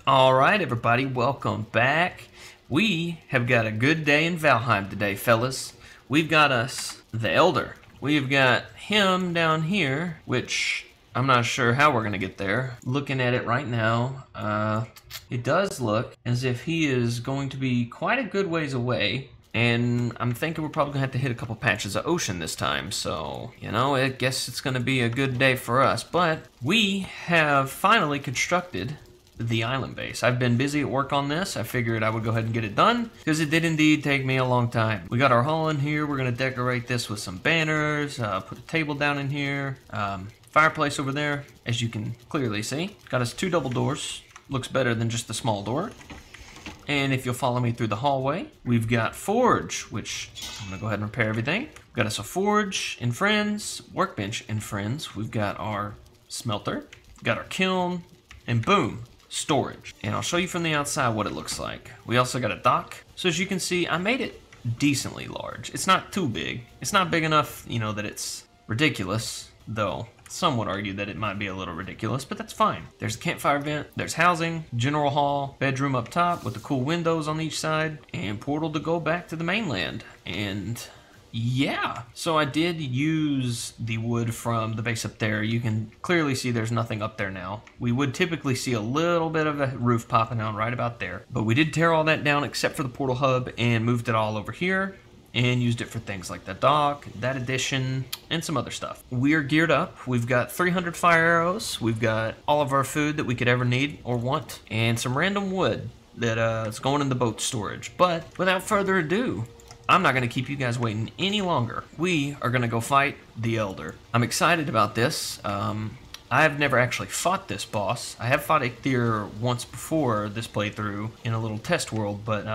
Alright everybody, welcome back. We have got a good day in Valheim today, fellas. We've got us the Elder. We've got him down here, which I'm not sure how we're gonna get there. Looking at it right now, it does look as if he is going to be quite a good ways away. And I'm thinking we're probably gonna have to hit a couple patches of ocean this time. So, you know, I guess it's gonna be a good day for us. But we have finally constructed the island base. I've been busy at work on this. I figured I would go ahead and get it done because it did indeed take me a long time. We got our hull in here. We're gonna decorate this with some banners, put a table down in here, fireplace over there, as you can clearly see. Got us 2 double doors. Looks better than just the small door. And if you'll follow me through the hallway, we've got forge, which I'm gonna go ahead and repair everything. We've got us a forge and friends, workbench and friends. We've got our smelter, we've got our kiln, and boom, storage. And I'll show you from the outside what it looks like. We also got a dock. So as you can see, I made it decently large. It's not too big. It's not big enough, you know, that it's ridiculous, though some would argue that it might be a little ridiculous, but that's fine. There's a campfire vent, there's housing, general hall, bedroom up top with the cool windows on each side, and portal to go back to the mainland. And yeah, so I did use the wood from the base up there. You can clearly see there's nothing up there now. We would typically see a little bit of a roof popping out right about there, but we did tear all that down except for the portal hub and moved it all over here and used it for things like the dock, that addition, and some other stuff. We are geared up. We've got 300 fire arrows. We've got all of our food that we could ever need or want, and some random wood that is going in the boat storage. But without further ado, I'm not gonna keep you guys waiting any longer. We are gonna go fight the Elder. I'm excited about this. I've never actually fought this boss. I have fought Ichthir once before this playthrough in a little test world, but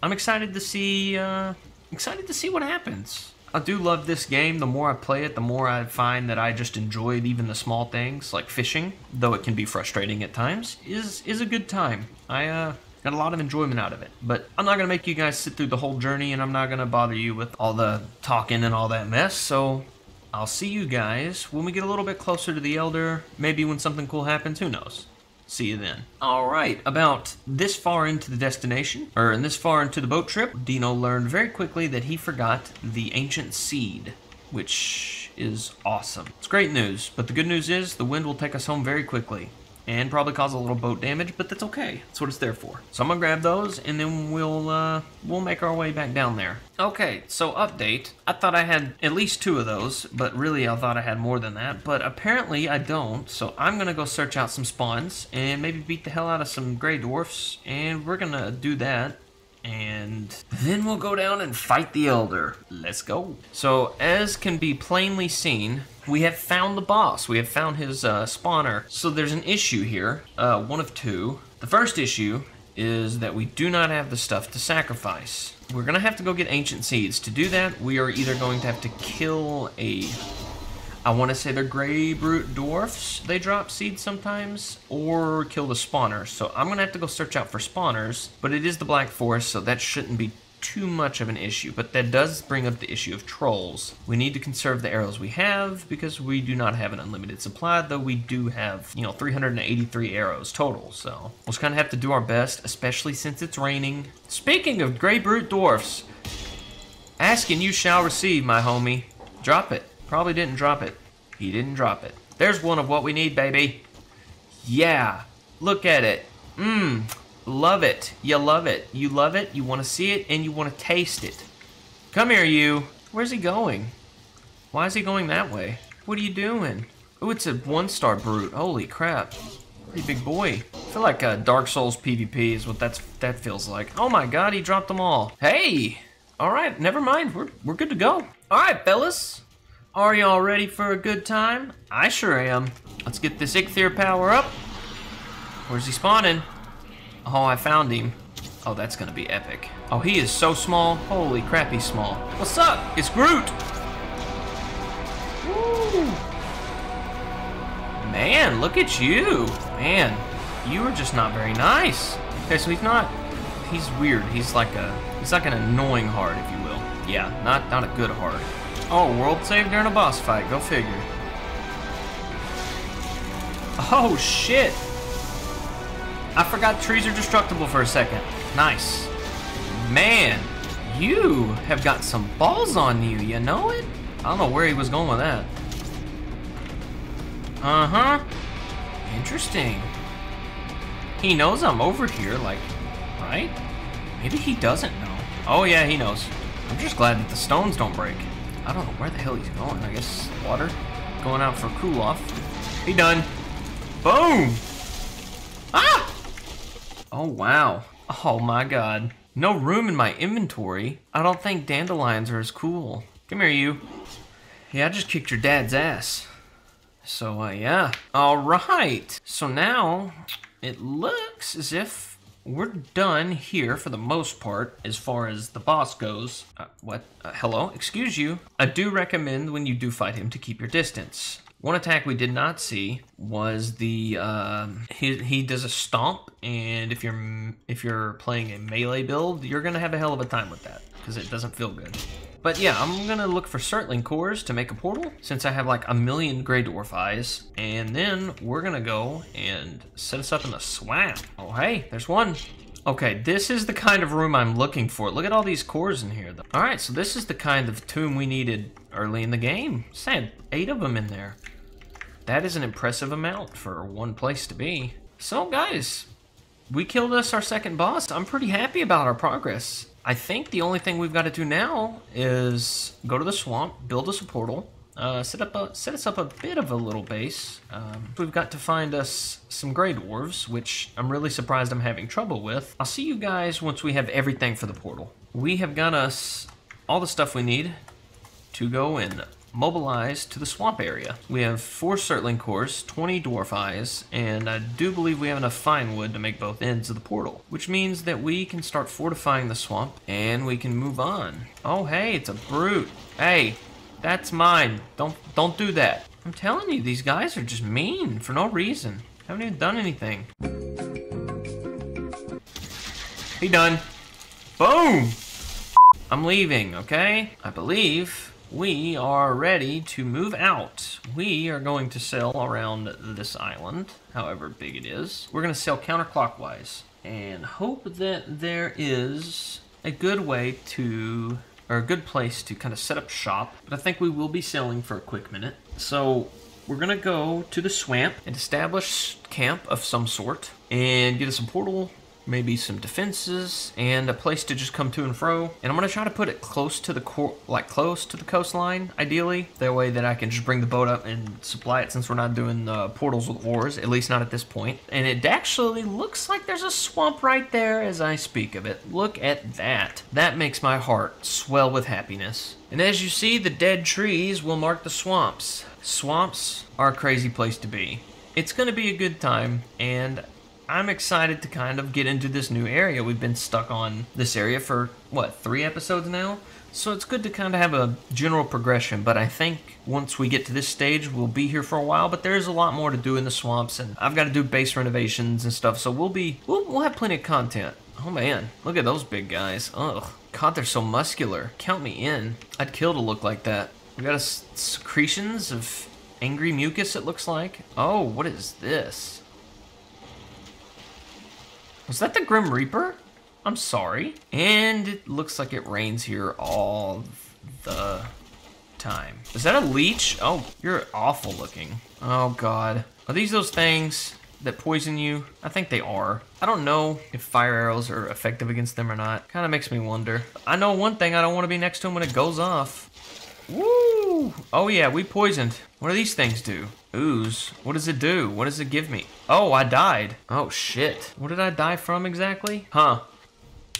I'm excited to see what happens. I do love this game. The more I play it, the more I find that I just enjoy even the small things, like fishing, though it can be frustrating at times, is a good time. I got a lot of enjoyment out of it. But I'm not gonna make you guys sit through the whole journey, and I'm not gonna bother you with all the talking and all that mess, so I'll see you guys when we get a little bit closer to the Elder, maybe when something cool happens, who knows. See you then. Alright, about this far into the destination, or this far into the boat trip, Dino learned very quickly that he forgot the ancient seed, which is awesome. It's great news, but the good news is the wind will take us home very quickly, and probably cause a little boat damage, but that's okay. That's what it's there for. So I'm gonna grab those, and then we'll make our way back down there. Okay, so update. I thought I had at least 2 of those, but really I thought I had more than that, but apparently I don't. So I'm gonna go search out some spawns, and maybe beat the hell out of some gray dwarfs, and we're gonna do that. And then we'll go down and fight the Elder. Let's go. So as can be plainly seen, we have found the boss. We have found his spawner. So there's an issue here, one of 2. The first issue is that we do not have the stuff to sacrifice. We're gonna have to go get ancient seeds. To do that, we are either going to have to kill I want to say they're gray brute dwarfs. They drop seeds sometimes, or kill the spawners. So I'm gonna have to go search out for spawners, but it is the Black Forest, so that shouldn't be too much of an issue. But that does bring up the issue of trolls. We need to conserve the arrows we have because we do not have an unlimited supply, though we do have, you know, 383 arrows total. So we'll just kind of have to do our best, especially since it's raining. Speaking of gray brute dwarfs, ask and you shall receive, my homie. Drop it. Probably didn't drop it. He didn't drop it. There's one of what we need, baby. Yeah, look at it. Love it. You love it. You love it. You want to see it, and you want to taste it. Come here, you. Where's he going? Why is he going that way? What are you doing? Oh, it's a 1-star brute. Holy crap. Pretty big boy. I feel like Dark Souls PvP is what that feels like. Oh my god, he dropped them all. Hey! Alright, never mind. We're good to go. Alright, fellas. Are y'all ready for a good time? I sure am. Let's get this Ichthir power up. Where's he spawning? Oh, I found him. Oh, that's gonna be epic. Oh, he is so small. Holy crap, he's small. What's up? It's Groot! Woo! Man, look at you. Man, you are just not very nice. Okay, so he's weird. He's like an annoying heart, if you will. Yeah, not a good heart. Oh, world saved during a boss fight. Go figure. Oh, shit. I forgot trees are destructible for a second. Nice. Man, you have got some balls on you, you know it? I don't know where he was going with that. Uh-huh. Interesting. He knows I'm over here, like, right? Maybe he doesn't know. Oh yeah, he knows. I'm just glad that the stones don't break. I don't know where the hell he's going. I guess water. Going out for a cool off. He done. Boom! Ah! Oh wow. Oh my god. No room in my inventory. I don't think dandelions are as cool. Come here, you. Yeah, I just kicked your dad's ass. So, yeah. Alright. So now, it looks as if we're done here for the most part as far as the boss goes. What? Hello? Excuse you. I do recommend when you do fight him to keep your distance. One attack we did not see was the, he does a stomp, and if you're playing a melee build, you're gonna have a hell of a time with that, because it doesn't feel good. But yeah, I'm gonna look for Surtling cores to make a portal, since I have like 1,000,000 Grey Dwarf eyes, and then we're gonna go and set us up in the swamp. Oh hey, there's one. Okay, this is the kind of room I'm looking for. Look at all these cores in here, though. All right, so this is the kind of tomb we needed early in the game. Sad, 8 of them in there. That is an impressive amount for one place to be. So guys, we killed us our second boss. I'm pretty happy about our progress. I think the only thing we've got to do now is go to the swamp, build us a portal, set us up a bit of a little base. We've got to find us some Grey Dwarves, which I'm really surprised I'm having trouble with. I'll see you guys once we have everything for the portal. We have got us all the stuff we need to go and mobilize to the swamp area. We have 4 Surtling cores, 20 dwarf eyes, and I do believe we have enough fine wood to make both ends of the portal, which means that we can start fortifying the swamp and we can move on. Oh hey, it's a brute. Hey, that's mine. Don't do that. I'm telling you, these guys are just mean for no reason. Haven't even done anything. He done. Boom! I'm leaving, okay? I believe we are ready to move out. We are going to sail around this island, however big it is. We're going to sail counterclockwise and hope that there is a good way to, or a good place to kind of set up shop. But I think we will be sailing for a quick minute. So we're going to go to the swamp and establish camp of some sort and get us a portal, maybe some defenses, and a place to just come to and fro. And I'm gonna try to put it close to the close to the coastline, ideally. That way that I can just bring the boat up and supply it, since we're not doing portals with oars, at least not at this point. And it actually looks like there's a swamp right there as I speak of it. Look at that. That makes my heart swell with happiness. And as you see, the dead trees will mark the swamps. Swamps are a crazy place to be. It's gonna be a good time, and I'm excited to kind of get into this new area. We've been stuck on this area for, what, 3 episodes now? So it's good to kind of have a general progression, but I think once we get to this stage, we'll be here for a while, but there's a lot more to do in the swamps, and I've got to do base renovations and stuff, so we'll have plenty of content. Oh man, look at those big guys. Ugh, God, they're so muscular. Count me in. I'd kill to look like that. We got secretions of angry mucus, it looks like. Oh, what is this? Was that the Grim Reaper? I'm sorry. And it looks like it rains here all the time. Is that a leech? Oh, you're awful looking. Oh God. Are these those things that poison you? I think they are. I don't know if fire arrows are effective against them or not. Kind of makes me wonder. I know one thing, I don't want to be next to them when it goes off. Woo! Oh yeah, we poisoned. What do these things do? Ooze. What does it do? What does it give me? Oh, I died. Oh shit. What did I die from exactly? Huh.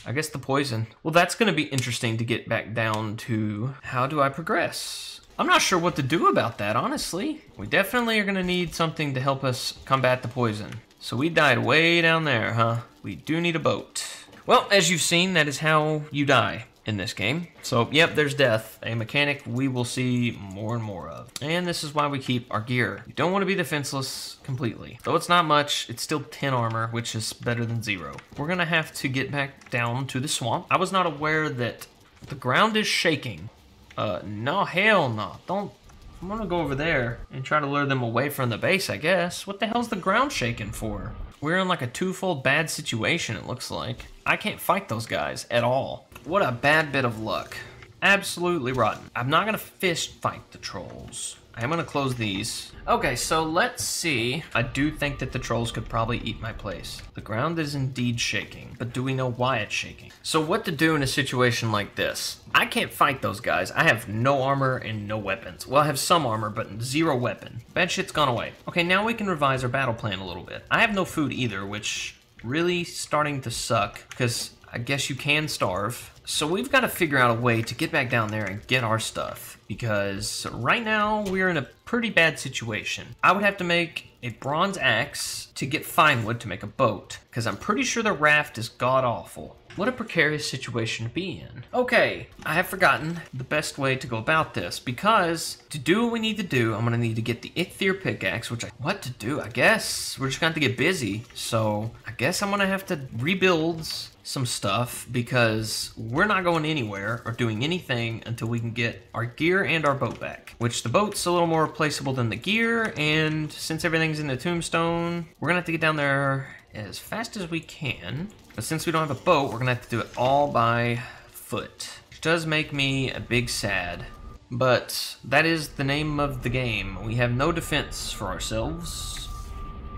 I guess the poison. Well, that's gonna be interesting to get back down to. How do I progress? I'm not sure what to do about that, honestly. We definitely are gonna need something to help us combat the poison. So we died way down there, huh? We do need a boat. Well, as you've seen, that is how you die in this game. So, yep, there's death. A mechanic we will see more and more of. And this is why we keep our gear. You don't want to be defenseless completely. Though it's not much, it's still 10 armor, which is better than 0. We're gonna have to get back down to the swamp. I was not aware that the ground is shaking. No, hell no. Don't. I'm gonna go over there and try to lure them away from the base, I guess. What the hell's the ground shaking for? We're in like a twofold bad situation, it looks like. I can't fight those guys at all. What a bad bit of luck. Absolutely rotten. I'm not gonna fist fight the trolls. I'm gonna close these. Okay, so let's see. I do think that the trolls could probably eat my place. The ground is indeed shaking, but do we know why it's shaking? So what to do in a situation like this? I can't fight those guys. I have no armor and no weapons. Well, I have some armor, but zero weapon. Bad shit's gone away. Okay, now we can revise our battle plan a little bit. I have no food either, which really starting to suck, because I guess you can starve. So we've got to figure out a way to get back down there and get our stuff, because right now we're in a pretty bad situation. I would have to make a bronze axe to get fine wood to make a boat, because I'm pretty sure the raft is god-awful. What a precarious situation to be in. Okay, I have forgotten the best way to go about this, because to do what we need to do, I'm going to need to get the Ichthir pickaxe, what to do? I guess we're just going to have to get busy. So I guess I'm going to have to rebuild some stuff, because we're not going anywhere or doing anything until we can get our gear and our boat back, which the boat's a little more replaceable than the gear, and since everything's in the tombstone, we're gonna have to get down there as fast as we can. But since we don't have a boat, we're gonna have to do it all by foot, which does make me a big sad, but that is the name of the game. We have no defense for ourselves,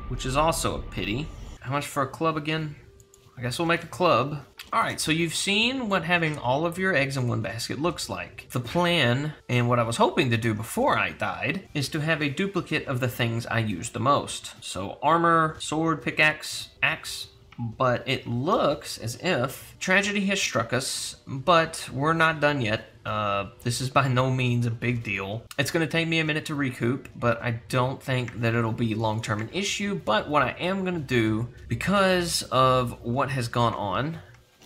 which is also a pity. How much for a club again? I guess we'll make a club. Alright, so you've seen what having all of your eggs in one basket looks like. The plan, and what I was hoping to do before I died, is to have a duplicate of the things I use the most. So armor, sword, pickaxe, axe. But it looks as if tragedy has struck us, but we're not done yet. This is by no means a big deal. It's going to take me a minute to recoup, but I don't think that it'll be long-term an issue. But what I am going to do, because of what has gone on,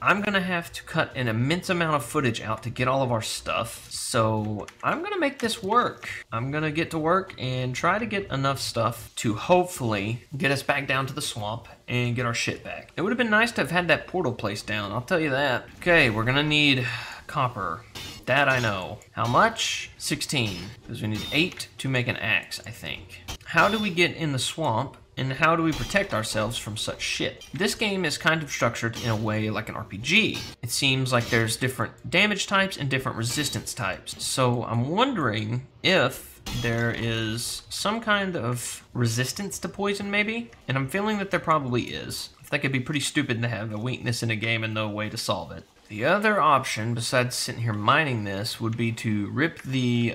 I'm going to have to cut an immense amount of footage out to get all of our stuff. So I'm going to make this work. I'm going to get to work and try to get enough stuff to hopefully get us back down to the swamp and get our shit back. It would have been nice to have had that portal placed down, I'll tell you that. Okay, we're going to need copper. That I know. How much? 16. Because we need 8 to make an axe, I think. How do we get in the swamp? And how do we protect ourselves from such shit? This game is kind of structured in a way like an RPG. It seems like there's different damage types and different resistance types. So I'm wondering if there is some kind of resistance to poison maybe? And I'm feeling that there probably is. That could be pretty stupid to have a weakness in a game and no way to solve it. The other option, besides sitting here mining this, would be to rip the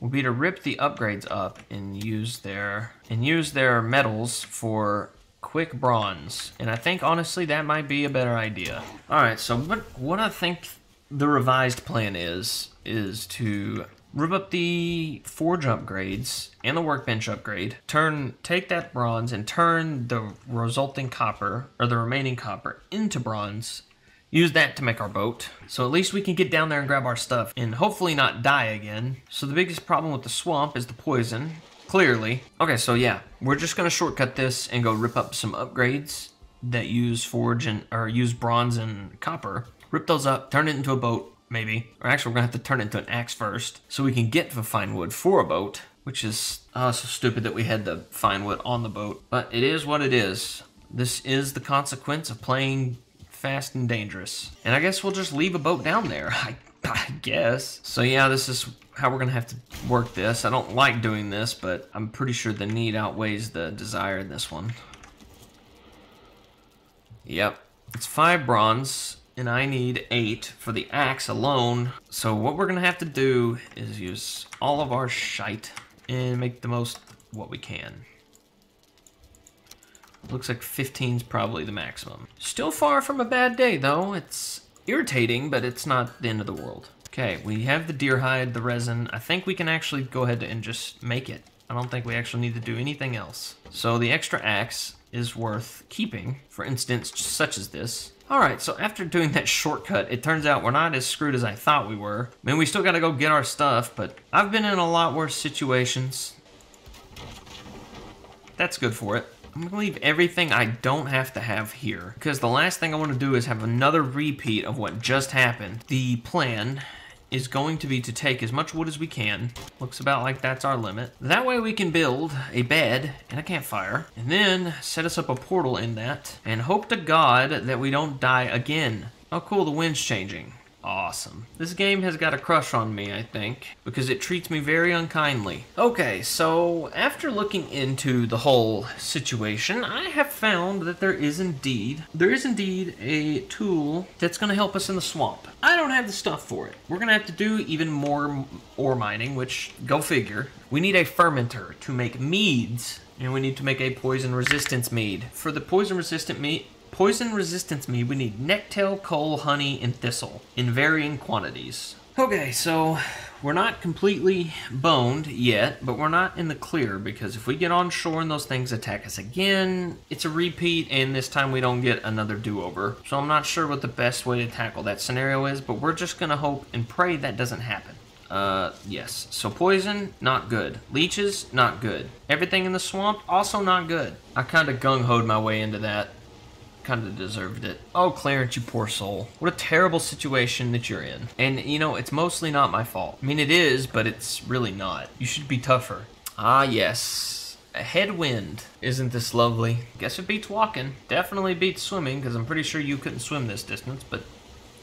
would be to rip the upgrades up and use their metals for quick bronze. And I think honestly that might be a better idea. Alright, so what I think the revised plan is to rip up the forge upgrades and the workbench upgrade, take that bronze and turn the resulting copper, or the remaining copper, into bronze. Use that to make our boat. So at least we can get down there and grab our stuff and hopefully not die again. So the biggest problem with the swamp is the poison, clearly. Okay, so yeah, we're just gonna shortcut this and go rip up some upgrades that use use bronze and copper. Rip those up, turn it into a boat, maybe. Or actually, we're gonna have to turn it into an axe first so we can get the fine wood for a boat, which is so stupid that we had the fine wood on the boat. But it is what it is. This is the consequence of playing fast and dangerous. And I guess we'll just leave a boat down there, I guess. So yeah, this is how we're gonna have to work this. I don't like doing this, but I'm pretty sure the need outweighs the desire in this one. Yep, it's 5 bronze, and I need 8 for the axe alone. So what we're gonna have to do is use all of our shite and make the most what we can. Looks like 15's probably the maximum. Still far from a bad day though. It's irritating, but it's not the end of the world. Okay, we have the deer hide, the resin. I think we can actually go ahead and just make it. I don't think we actually need to do anything else. So the extra axe is worth keeping for instance such as this. Alright, so after doing that shortcut, it turns out we're not as screwed as I thought we were. I mean, we still gotta go get our stuff, but I've been in a lot worse situations. That's good for it. I'm gonna leave everything I don't have to have here, because the last thing I want to do is have another repeat of what just happened. The plan is going to be to take as much wood as we can. Looks about like that's our limit. That way we can build a bed and a campfire, and then set us up a portal in that, and hope to God that we don't die again. Oh cool, the wind's changing. Awesome. This game has got a crush on me, I think, because it treats me very unkindly. Okay, so after looking into the whole situation, I have found that there is indeed a tool that's going to help us in the swamp. I don't have the stuff for it. We're going to have to do even more ore mining, which, go figure. We need a fermenter to make meads, and we need to make a poison resistance mead. For the poison resistant mead, we need necktail, coal, honey, and thistle in varying quantities. Okay, so we're not completely boned yet, but we're not in the clear, because if we get on shore and those things attack us again, it's a repeat, and this time we don't get another do-over. So I'm not sure what the best way to tackle that scenario is, but we're just gonna hope and pray that doesn't happen. Yes. So poison, not good. Leeches, not good. Everything in the swamp, also not good. I kinda gung-hoed my way into that. Kind of deserved it. Oh, Clarence, you poor soul. What a terrible situation that you're in. And, you know, it's mostly not my fault. I mean, it is, but it's really not. You should be tougher. Ah, yes. A headwind. Isn't this lovely? Guess it beats walking. Definitely beats swimming, because I'm pretty sure you couldn't swim this distance, but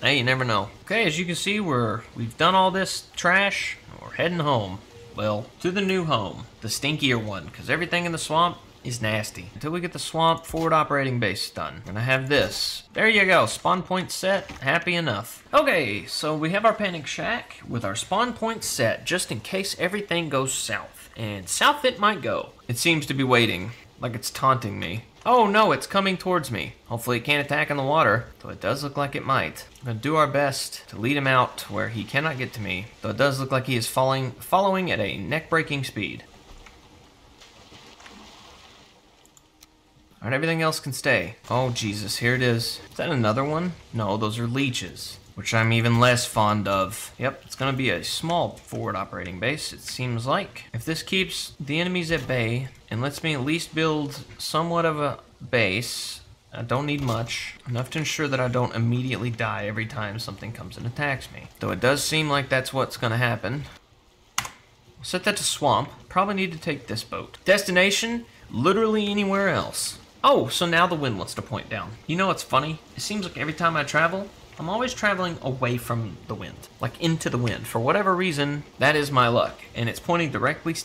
hey, you never know. Okay, as you can see, we've done all this trash. We're heading home. Well, to the new home. The stinkier one, because everything in the swamp is nasty. Until we get the swamp forward operating base done. I'm gonna have this. There you go, spawn point set, happy enough. Okay, so we have our panic shack with our spawn point set, just in case everything goes south. And south it might go. It seems to be waiting, like it's taunting me. Oh no, it's coming towards me. Hopefully it can't attack in the water, though it does look like it might. I'm gonna do our best to lead him out to where he cannot get to me, though it does look like he is following at a neck-breaking speed. Alright, everything else can stay. Oh, Jesus, here it is. Is that another one? No, those are leeches, which I'm even less fond of. Yep, it's gonna be a small forward operating base, it seems like. If this keeps the enemies at bay and lets me at least build somewhat of a base, I don't need much. Enough to ensure that I don't immediately die every time something comes and attacks me. Though it does seem like that's what's gonna happen. I'll set that to swamp. Probably need to take this boat. Destination, literally anywhere else. Oh, so now the wind wants to point down. You know what's funny? It seems like every time I travel, I'm always traveling away from the wind. Like into the wind. For whatever reason, that is my luck. And it's pointing directly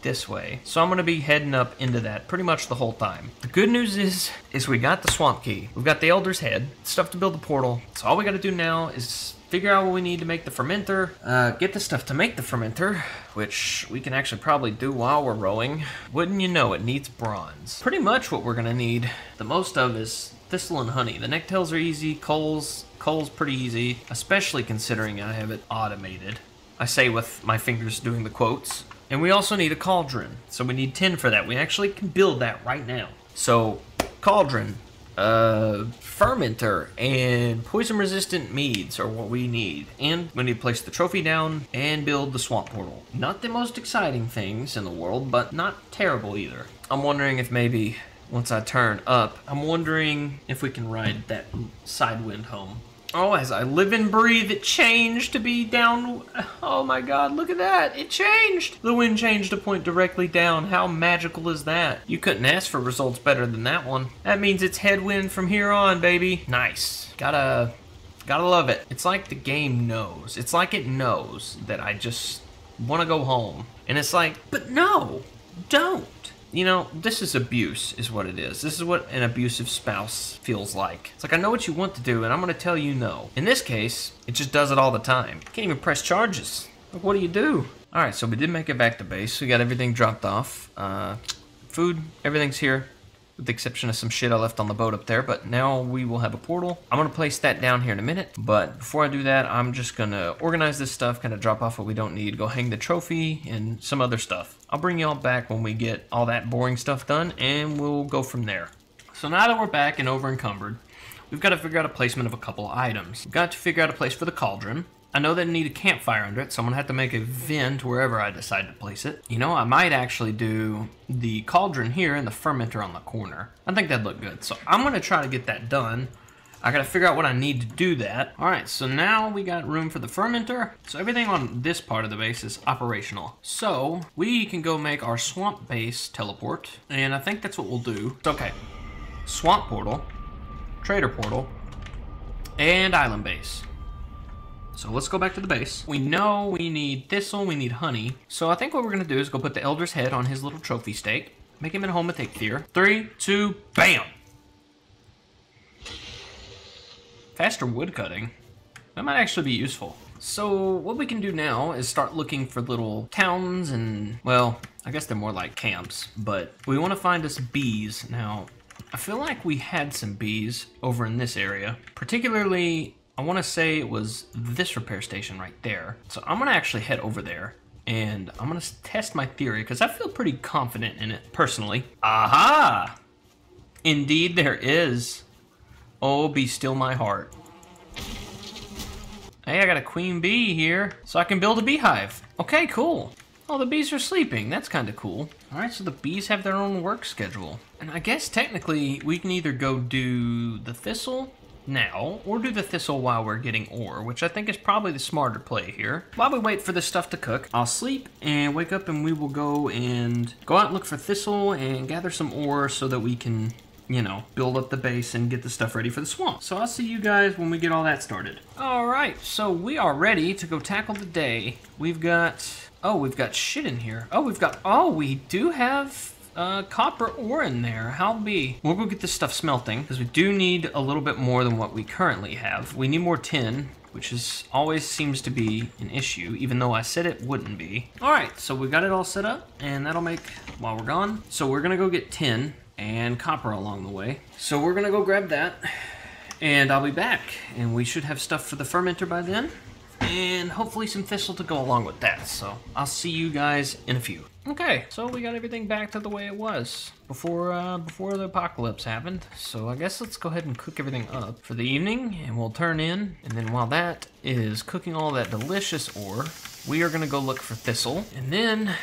this way. So I'm going to be heading up into that pretty much the whole time. The good news is we got the swamp key. We've got the Elder's Head. Stuff to build the portal. So all we got to do now is figure out what we need to make the fermenter, get the stuff to make the fermenter, which we can actually probably do while we're rowing. Wouldn't you know, it needs bronze. Pretty much what we're gonna need the most of is thistle and honey. The necktails are easy, coal's pretty easy, especially considering I have it automated. I say with my fingers doing the quotes. And we also need a cauldron, so we need 10 for that. We actually can build that right now. So, cauldron, fermenter, and poison-resistant meads are what we need. And we need to place the trophy down and build the swamp portal. Not the most exciting things in the world, but not terrible either. I'm wondering if maybe once I turn up, I'm wondering if we can ride that side wind home. Oh, as I live and breathe, it changed to be down. Oh my God, look at that. It changed. The wind changed to point directly down. How magical is that? You couldn't ask for results better than that one. That means it's headwind from here on, baby. Nice. Gotta love it. It's like the game knows. It's like it knows that I just want to go home. And it's like, but no, don't. You know, this is abuse, is what it is. This is what an abusive spouse feels like. It's like, I know what you want to do, and I'm going to tell you no. In this case, it just does it all the time. Can't even press charges. Like, what do you do? All right, so we did make it back to base. We got everything dropped off. Food, everything's here, with the exception of some shit I left on the boat up there. But now we will have a portal. I'm going to place that down here in a minute. But before I do that, I'm just going to organize this stuff, kind of drop off what we don't need, go hang the trophy and some other stuff. I'll bring y'all back when we get all that boring stuff done, and we'll go from there. So now that we're back and over encumbered, we've got to figure out a placement of a couple items. We've got to figure out a place for the cauldron. I know that I need a campfire under it, so I'm going to have to make a vent wherever I decide to place it. You know, I might actually do the cauldron here and the fermenter on the corner. I think that'd look good. So I'm going to try to get that done. I gotta figure out what I need to do that. All right, so now we got room for the fermenter. So everything on this part of the base is operational. So we can go make our swamp base teleport, and I think that's what we'll do. Okay, swamp portal, trader portal, and island base. So let's go back to the base. We know we need thistle, we need honey. So I think what we're gonna do is go put the elder's head on his little trophy stake, make him at home with Ichthyr. 3, 2, bam! Faster wood cutting. That might actually be useful. So what we can do now is start looking for little towns and, well, I guess they're more like camps, but we want to find us bees. Now, I feel like we had some bees over in this area. Particularly, I want to say it was this repair station right there. So I'm going to actually head over there and I'm going to test my theory because I feel pretty confident in it personally. Aha! Indeed there is. Oh, be still my heart. Hey, I got a queen bee here, so I can build a beehive. Okay, cool. Oh, the bees are sleeping. That's kind of cool. All right, so the bees have their own work schedule. And I guess technically we can either go do the thistle now or do the thistle while we're getting ore, which I think is probably the smarter play here. While we wait for this stuff to cook, I'll sleep and wake up and we will go out and look for thistle and gather some ore so that we can, you know, build up the base and get the stuff ready for the swamp. So I'll see you guys when we get all that started. All right, so we are ready to go tackle the day. We've got shit in here. We do have copper ore in there. How'll be? We'll go get this stuff smelting because we do need a little bit more than what we currently have. We need more tin, which always seems to be an issue, even though I said it wouldn't be. All right, so we got it all set up and that'll make while we're gone. So we're gonna go get tin and copper along the way. So we're gonna go grab that and I'll be back and we should have stuff for the fermenter by then and hopefully some thistle to go along with that. So I'll see you guys in a few. Okay, so we got everything back to the way it was before the apocalypse happened. So I guess let's go ahead and cook everything up for the evening and we'll turn in, and then while that is cooking all that delicious ore, we are gonna go look for thistle, and then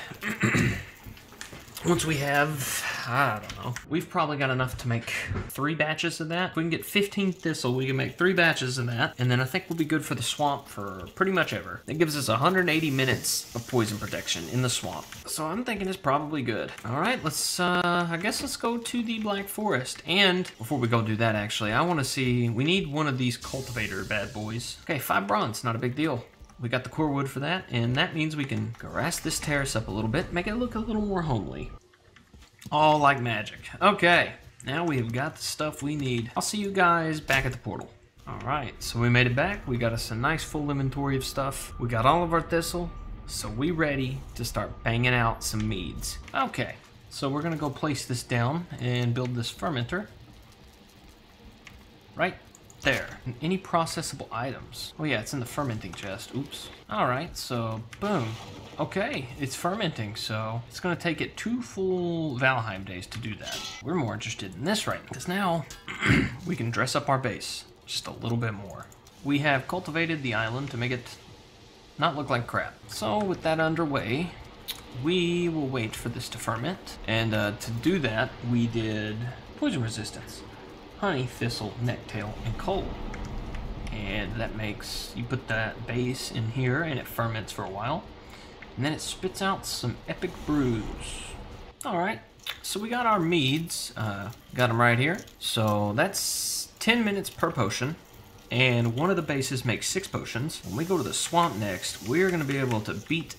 once we have, I don't know, we've probably got enough to make 3 batches of that. If we can get 15 thistle, we can make 3 batches of that, and then I think we'll be good for the swamp for pretty much ever. It gives us 180 minutes of poison protection in the swamp, so I'm thinking it's probably good. All right, I guess let's go to the Black Forest, and before we go do that, actually, I want to see, we need one of these cultivator bad boys. Okay, 5 bronze, not a big deal. We got the core wood for that, and that means we can grass this terrace up a little bit, make it look a little more homely. All like magic. Okay, now we've got the stuff we need. I'll see you guys back at the portal. All right, so we made it back. We got us a nice full inventory of stuff. We got all of our thistle, so we ready to start banging out some meads. Okay, so we're gonna go place this down and build this fermenter. Right there. Any processable items? Oh yeah, it's in the fermenting chest. Oops. All right, so boom. Okay, it's fermenting, so it's gonna take it 2 full Valheim days to do that. We're more interested in this right now, because now we can dress up our base just a little bit more. We have cultivated the island to make it not look like crap. So with that underway, we will wait for this to ferment, and to do that, we did poison resistance. Honey, thistle, necktail, and coal. And that makes, you put that base in here and it ferments for a while. And then it spits out some epic brews. All right, so we got our meads, got them right here. So that's 10 minutes per potion. And one of the bases makes 6 potions. When we go to the swamp next, we're gonna be able to beat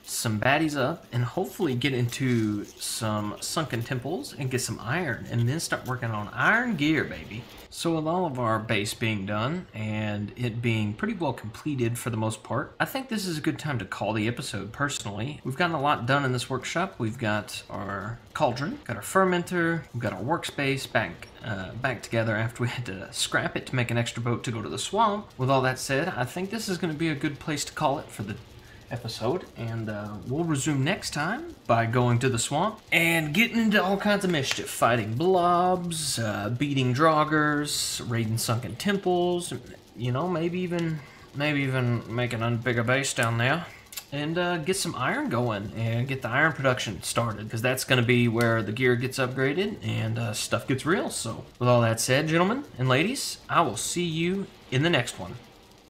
some baddies up and hopefully get into some sunken temples and get some iron and then start working on iron gear, baby. So with all of our base being done and it being pretty well completed for the most part, I think this is a good time to call the episode personally. We've gotten a lot done in this workshop. We've got our cauldron, got our fermenter, we've got our workspace back together after we had to scrap it to make an extra boat to go to the swamp. With all that said, I think this is going to be a good place to call it for the episode, and we'll resume next time by going to the swamp and getting into all kinds of mischief, fighting blobs, beating draugrs, raiding sunken temples, you know, maybe even making a bigger base down there. and get some iron going and get the iron production started, because that's going to be where the gear gets upgraded and stuff gets real. So with all that said, gentlemen and ladies, I will see you in the next one.